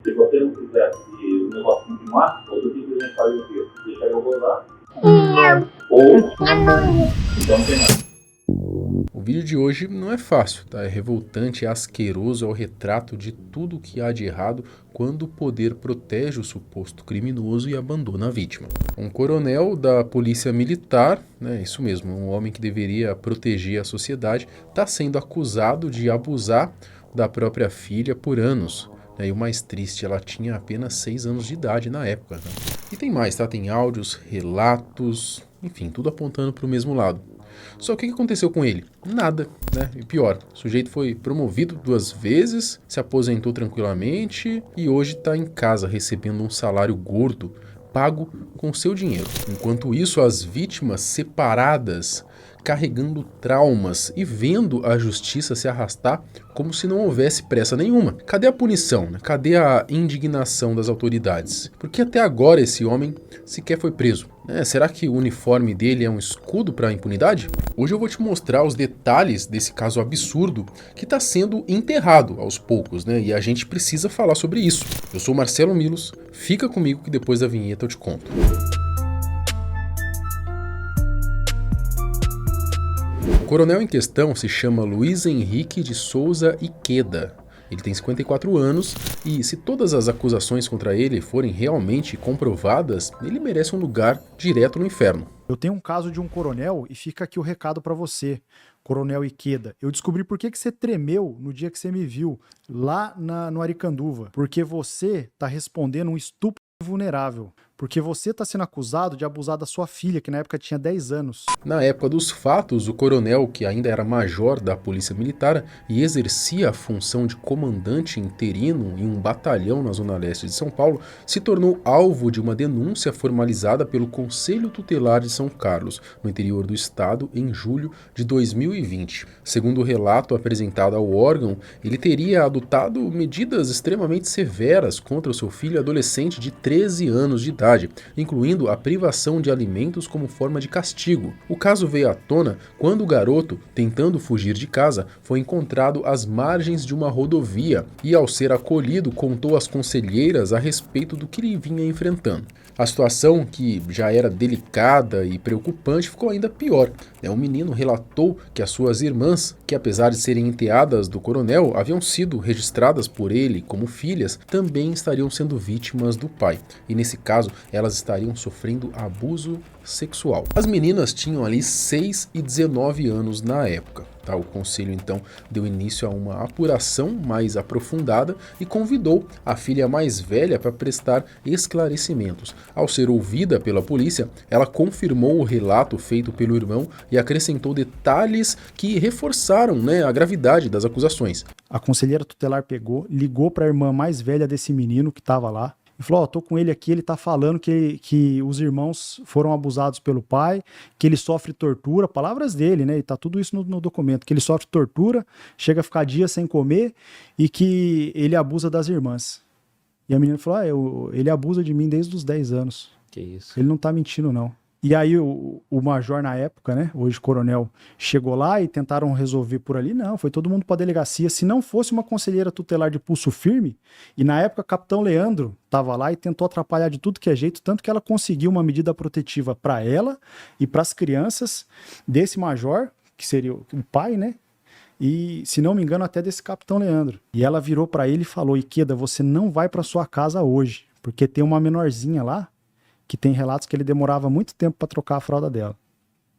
Se você não quisesse um negocinho de massa, você simplesmente faria o quê? Deixar eu rodar. Ou então não tem mais. O vídeo de hoje não é fácil, tá? É revoltante, é asqueroso, é o retrato de tudo o que há de errado quando o poder protege o suposto criminoso e abandona a vítima. Um coronel da polícia militar, né, isso mesmo, um homem que deveria proteger a sociedade, está sendo acusado de abusar da própria filha por anos. E o mais triste, ela tinha apenas 6 anos de idade na época. Né? E tem mais, tá? Tem áudios, relatos, enfim, tudo apontando para o mesmo lado. Só que o que aconteceu com ele? Nada, né? E pior, o sujeito foi promovido 2 vezes, se aposentou tranquilamente e hoje está em casa recebendo um salário gordo, pago com seu dinheiro. Enquanto isso, as vítimas separadas, carregando traumas e vendo a justiça se arrastar como se não houvesse pressa nenhuma. Cadê a punição? Né? Cadê a indignação das autoridades? Porque até agora esse homem sequer foi preso. Será que o uniforme dele é um escudo para a impunidade? Hoje eu vou te mostrar os detalhes desse caso absurdo que está sendo enterrado aos poucos, né? E a gente precisa falar sobre isso. Eu sou Marcelo Milos, fica comigo que depois da vinheta eu te conto. O coronel em questão se chama Luiz Henrique de Souza Iqueda. Ele tem 54 anos e, se todas as acusações contra ele forem realmente comprovadas, ele merece um lugar direto no inferno. Eu tenho um caso de um coronel e fica aqui o recado pra você, Coronel Iqueda. Eu descobri por que você tremeu no dia que você me viu lá no Aricanduva. Porque você tá respondendo um estupro vulnerável. Porque você está sendo acusado de abusar da sua filha, que na época tinha 10 anos. Na época dos fatos, o coronel, que ainda era major da Polícia Militar e exercia a função de comandante interino em um batalhão na Zona Leste de São Paulo, se tornou alvo de uma denúncia formalizada pelo Conselho Tutelar de São Carlos, no interior do estado, em julho de 2020. Segundo o relato apresentado ao órgão, ele teria adotado medidas extremamente severas contra o seu filho adolescente de 13 anos de idade, incluindo a privação de alimentos como forma de castigo. O caso veio à tona quando o garoto, tentando fugir de casa, foi encontrado às margens de uma rodovia e, ao ser acolhido, contou às conselheiras a respeito do que ele vinha enfrentando. A situação, que já era delicada e preocupante, ficou ainda pior. O menino relatou que as suas irmãs, que apesar de serem enteadas do coronel, haviam sido registradas por ele como filhas, também estariam sendo vítimas do pai. E nesse caso, elas estariam sofrendo abuso sexual. As meninas tinham ali 6 e 19 anos na época. O conselho então deu início a uma apuração mais aprofundada e convidou a filha mais velha para prestar esclarecimentos. Ao ser ouvida pela polícia, ela confirmou o relato feito pelo irmão e acrescentou detalhes que reforçaram, a gravidade das acusações. A conselheira tutelar ligou para a irmã mais velha desse menino que estava lá e falou: tô com ele aqui, ele tá falando que os irmãos foram abusados pelo pai, que ele sofre tortura, palavras dele, né? E tá tudo isso no documento, que ele sofre tortura, chega a ficar dias sem comer e que ele abusa das irmãs. E a menina falou: ele abusa de mim desde os 10 anos. Que isso? Ele não tá mentindo, não. E aí o major na época, né, hoje coronel, chegou lá e tentaram resolver por ali. Não, foi todo mundo para a delegacia. Se não fosse uma conselheira tutelar de pulso firme, e na época o capitão Leandro estava lá e tentou atrapalhar de tudo que é jeito, tanto que ela conseguiu uma medida protetiva para ela e para as crianças desse major, que seria o pai, né? E, se não me engano, até desse capitão Leandro. E ela virou para ele e falou: Iqueda, você não vai para sua casa hoje, porque tem uma menorzinha lá que tem relatos que ele demorava muito tempo para trocar a fralda dela.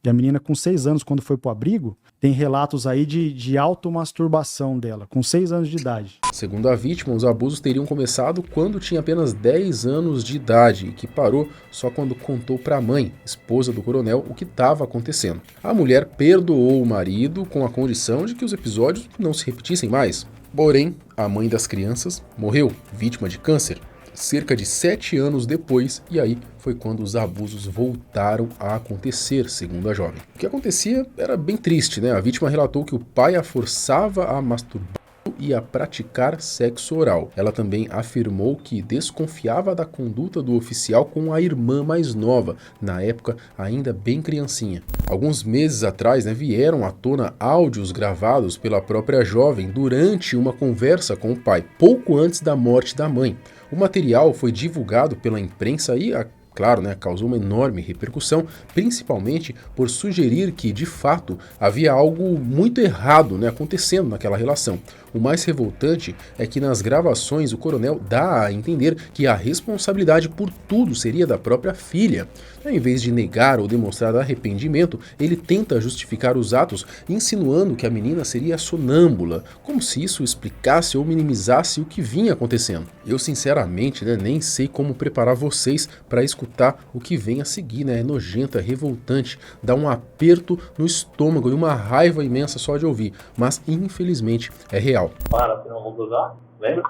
E a menina com 6 anos, quando foi pro abrigo, tem relatos aí de automasturbação dela, com 6 anos de idade. Segundo a vítima, os abusos teriam começado quando tinha apenas 10 anos de idade, que parou só quando contou para a mãe, esposa do coronel, o que estava acontecendo. A mulher perdoou o marido com a condição de que os episódios não se repetissem mais. Porém, a mãe das crianças morreu, vítima de câncer, cerca de 7 anos depois, e aí foi quando os abusos voltaram a acontecer, segundo a jovem. O que acontecia era bem triste, A vítima relatou que o pai a forçava a masturbar e a praticar sexo oral. Ela também afirmou que desconfiava da conduta do oficial com a irmã mais nova, na época ainda bem criancinha. Alguns meses atrás, vieram à tona áudios gravados pela própria jovem durante uma conversa com o pai, pouco antes da morte da mãe. O material foi divulgado pela imprensa e, claro, causou uma enorme repercussão, principalmente por sugerir que, de fato, havia algo muito errado acontecendo naquela relação. O mais revoltante é que nas gravações o coronel dá a entender que a responsabilidade por tudo seria da própria filha. Em vez de negar ou demonstrar arrependimento, ele tenta justificar os atos, insinuando que a menina seria sonâmbula, como se isso explicasse ou minimizasse o que vinha acontecendo. Eu, sinceramente, nem sei como preparar vocês para escutar o que vem a seguir, É nojento, é revoltante, dá um aperto no estômago e uma raiva imensa só de ouvir, mas infelizmente é real. Para, senão eu vou gozar, lembra?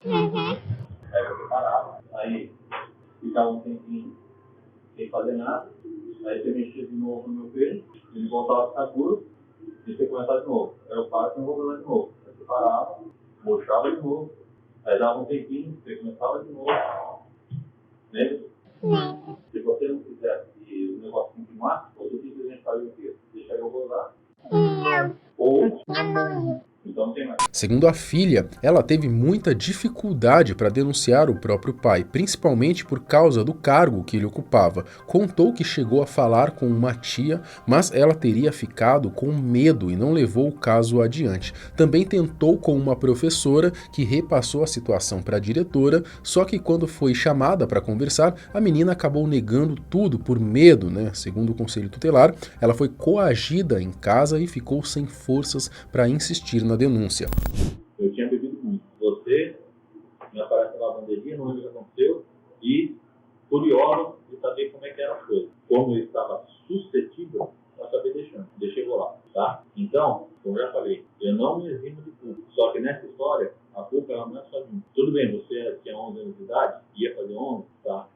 Aí você parava, aí ficava um tempinho sem fazer nada, aí você mexia de novo no meu peito, ele voltava a ficar duro, e você começava de novo. Aí eu paro, senão eu vou gozar de novo. Aí você parava, mochava de novo, aí dava um tempinho, você começava de novo, lembra? Se você não quisesse que o negócio continuasse, você simplesmente faria o quê? Deixa eu gozar. Ou então não tem mais. Segundo a filha, ela teve muita dificuldade para denunciar o próprio pai, principalmente por causa do cargo que ele ocupava. Contou que chegou a falar com uma tia, mas ela teria ficado com medo e não levou o caso adiante. Também tentou com uma professora que repassou a situação para a diretora, só que quando foi chamada para conversar, a menina acabou negando tudo por medo, Segundo o conselho tutelar, ela foi coagida em casa e ficou sem forças para insistir na denúncia. Eu tinha bebido muito. Você me aparece na lavanderia, não lembro o que aconteceu, e curioso de saber como é que eram as coisas. Como eu estava suscetível, eu acabei deixando. Deixei rolar, tá? Então, como eu já falei, eu não me eximo de culpa. Só que nessa história, a culpa ela não é só minha. Tudo bem, você tinha 11 anos de idade, ia fazer 11, tá?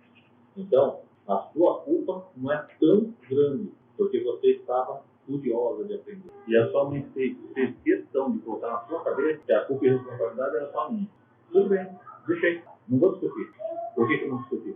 Então, a sua culpa não é tão grande, porque você estava curiosa de aprender. E a sua mãe fez questão de colocar na sua cabeça que a culpa e a responsabilidade era só minha. Tudo bem, deixei. Não vou discutir. Por que eu não discuti?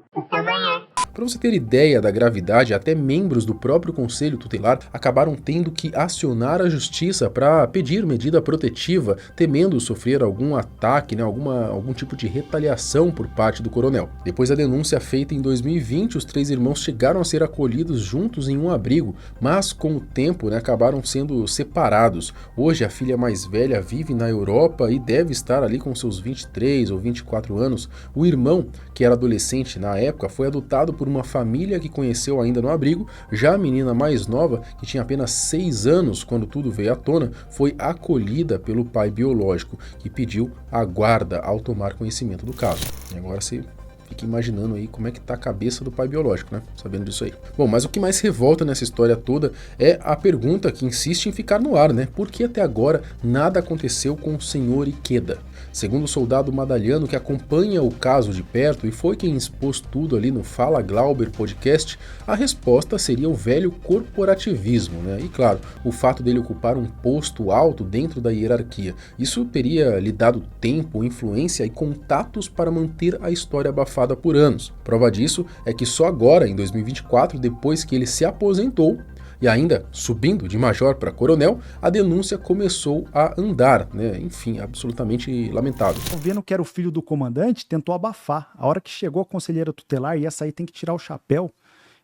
Para você ter ideia da gravidade, até membros do próprio Conselho Tutelar acabaram tendo que acionar a justiça para pedir medida protetiva, temendo sofrer algum ataque, algum tipo de retaliação por parte do coronel. Depois da denúncia feita em 2020, os três irmãos chegaram a ser acolhidos juntos em um abrigo, mas com o tempo acabaram sendo separados. Hoje a filha mais velha vive na Europa e deve estar ali com seus 23 ou 24 anos. O irmão, que era adolescente na época, foi adotado por uma família que conheceu ainda no abrigo. Já a menina mais nova, que tinha apenas 6 anos quando tudo veio à tona, foi acolhida pelo pai biológico, que pediu a guarda ao tomar conhecimento do caso. E agora você fica imaginando aí como é que tá a cabeça do pai biológico, sabendo disso aí. Bom, mas o que mais revolta nessa história toda é a pergunta que insiste em ficar no ar, Por que até agora nada aconteceu com o senhor Ikeda? Segundo o soldado Madalhano, que acompanha o caso de perto e foi quem expôs tudo ali no Fala Glauber podcast, a resposta seria o velho corporativismo, E claro, o fato dele ocupar um posto alto dentro da hierarquia. Isso teria lhe dado tempo, influência e contatos para manter a história abafada por anos. Prova disso é que só agora, em 2024, depois que ele se aposentou, e ainda subindo de major para coronel, a denúncia começou a andar, Enfim, absolutamente lamentável. Vendo que era o filho do comandante, tentou abafar. A hora que chegou a conselheira tutelar, e essa aí tem que tirar o chapéu.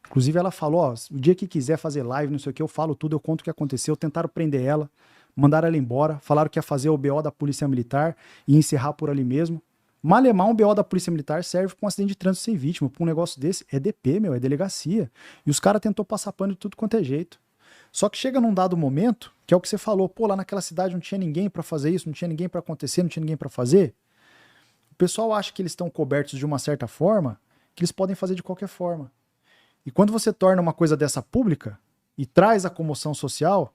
Inclusive ela falou, o dia que quiser fazer live, não sei o que, eu falo tudo, eu conto o que aconteceu. Tentaram prender ela, mandaram ela embora, falaram que ia fazer o BO da Polícia Militar e encerrar por ali mesmo. Malemar, um BO da Polícia Militar serve para um acidente de trânsito sem vítima. Para um negócio desse, é DP, é delegacia. E os caras tentou passar pano de tudo quanto é jeito. Só que chega num dado momento, que é o que você falou, lá naquela cidade não tinha ninguém para fazer isso, não tinha ninguém para acontecer, não tinha ninguém para fazer. O pessoal acha que eles estão cobertos de uma certa forma, que eles podem fazer de qualquer forma. E quando você torna uma coisa dessa pública e traz a comoção social,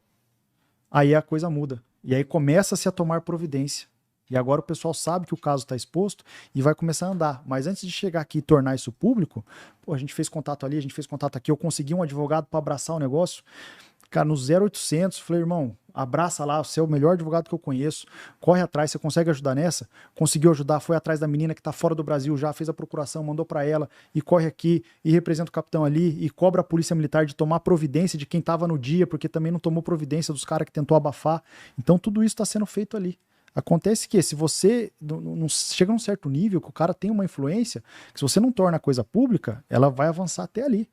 aí a coisa muda. E aí começa-se a tomar providência. E agora o pessoal sabe que o caso está exposto e vai começar a andar. Mas antes de chegar aqui e tornar isso público, a gente fez contato ali, a gente fez contato aqui, eu consegui um advogado para abraçar o negócio. Cara, no 0800, falei, irmão, abraça lá, você é o melhor advogado que eu conheço, corre atrás, você consegue ajudar nessa? Conseguiu ajudar, foi atrás da menina que tá fora do Brasil já, fez a procuração, mandou para ela, e corre aqui, e representa o capitão ali, e cobra a polícia militar de tomar providência de quem tava no dia, porque também não tomou providência dos caras que tentou abafar. Então tudo isso está sendo feito ali. Acontece que se você não chega num certo nível, que o cara tem uma influência, que se você não torna a coisa pública, ela vai avançar até ali.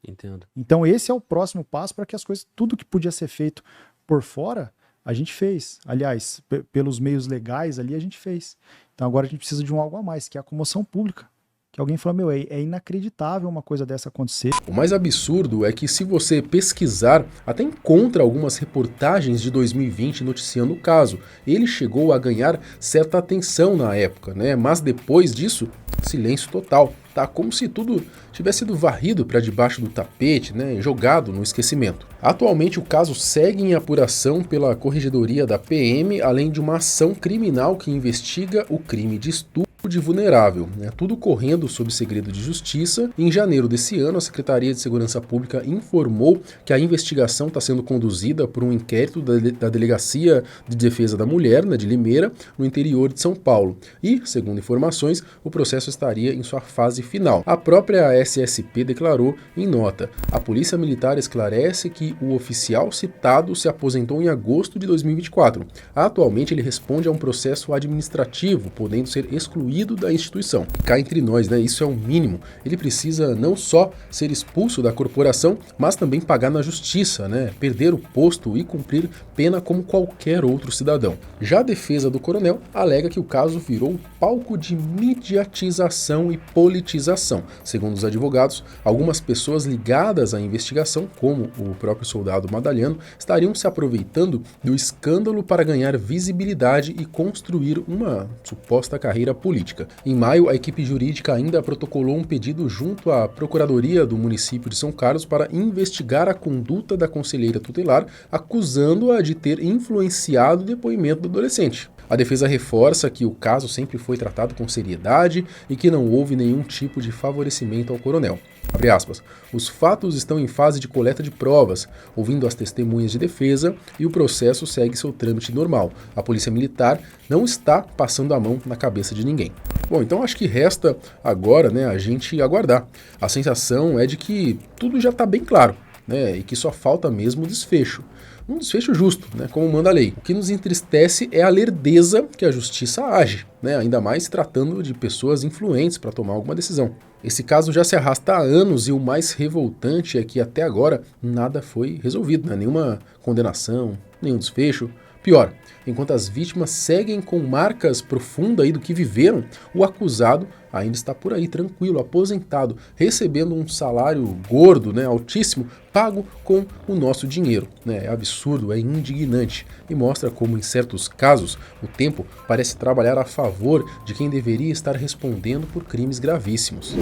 Entendo. Então esse é o próximo passo para que as coisas, tudo que podia ser feito por fora, a gente fez. Aliás, pelos meios legais ali, a gente fez. Então agora a gente precisa de um algo a mais, que é a comoção pública. Que alguém fala, meu, é inacreditável uma coisa dessa acontecer. O mais absurdo é que se você pesquisar, até encontra algumas reportagens de 2020 noticiando o caso. Ele chegou a ganhar certa atenção na época, né? Mas depois disso, silêncio total. Tá como se tudo tivesse sido varrido para debaixo do tapete, né? Jogado no esquecimento. Atualmente o caso segue em apuração pela Corregedoria da PM, além de uma ação criminal que investiga o crime de estupro de vulnerável, né? Tudo correndo sob segredo de justiça. Em janeiro desse ano, a Secretaria de Segurança Pública informou que a investigação está sendo conduzida por um inquérito da Delegacia de Defesa da Mulher, né, de Limeira, no interior de São Paulo. E, segundo informações, o processo estaria em sua fase final. A própria SSP declarou em nota: a Polícia Militar esclarece que o oficial citado se aposentou em agosto de 2024. Atualmente ele responde a um processo administrativo, podendo ser excluído da instituição. Cá entre nós, né? Isso é o mínimo. Ele precisa não só ser expulso da corporação, mas também pagar na justiça, né? Perder o posto e cumprir pena como qualquer outro cidadão. Já a defesa do coronel alega que o caso virou palco de mediatização e politização. Segundo os advogados, algumas pessoas ligadas à investigação, como o próprio soldado Madalhano, estariam se aproveitando do escândalo para ganhar visibilidade e construir uma suposta carreira política. Em maio, a equipe jurídica ainda protocolou um pedido junto à Procuradoria do município de São Carlos para investigar a conduta da conselheira tutelar, acusando-a de ter influenciado o depoimento do adolescente. A defesa reforça que o caso sempre foi tratado com seriedade e que não houve nenhum tipo de favorecimento ao coronel. Abre aspas, os fatos estão em fase de coleta de provas, ouvindo as testemunhas de defesa, e o processo segue seu trâmite normal. A Polícia Militar não está passando a mão na cabeça de ninguém. Bom, então acho que resta agora, né, a gente aguardar. A sensação é de que tudo já está bem claro, né, e que só falta mesmo o desfecho. Um desfecho justo, né, como manda a lei. O que nos entristece é a lerdeza que a justiça age, né, ainda mais tratando de pessoas influentes para tomar alguma decisão. Esse caso já se arrasta há anos e o mais revoltante é que até agora nada foi resolvido, né, nenhuma condenação, nenhum desfecho. Pior, enquanto as vítimas seguem com marcas profundas aí do que viveram, o acusado ainda está por aí, tranquilo, aposentado, recebendo um salário gordo, né, altíssimo, pago com o nosso dinheiro. Né? É absurdo, é indignante e mostra como, em certos casos, o tempo parece trabalhar a favor de quem deveria estar respondendo por crimes gravíssimos.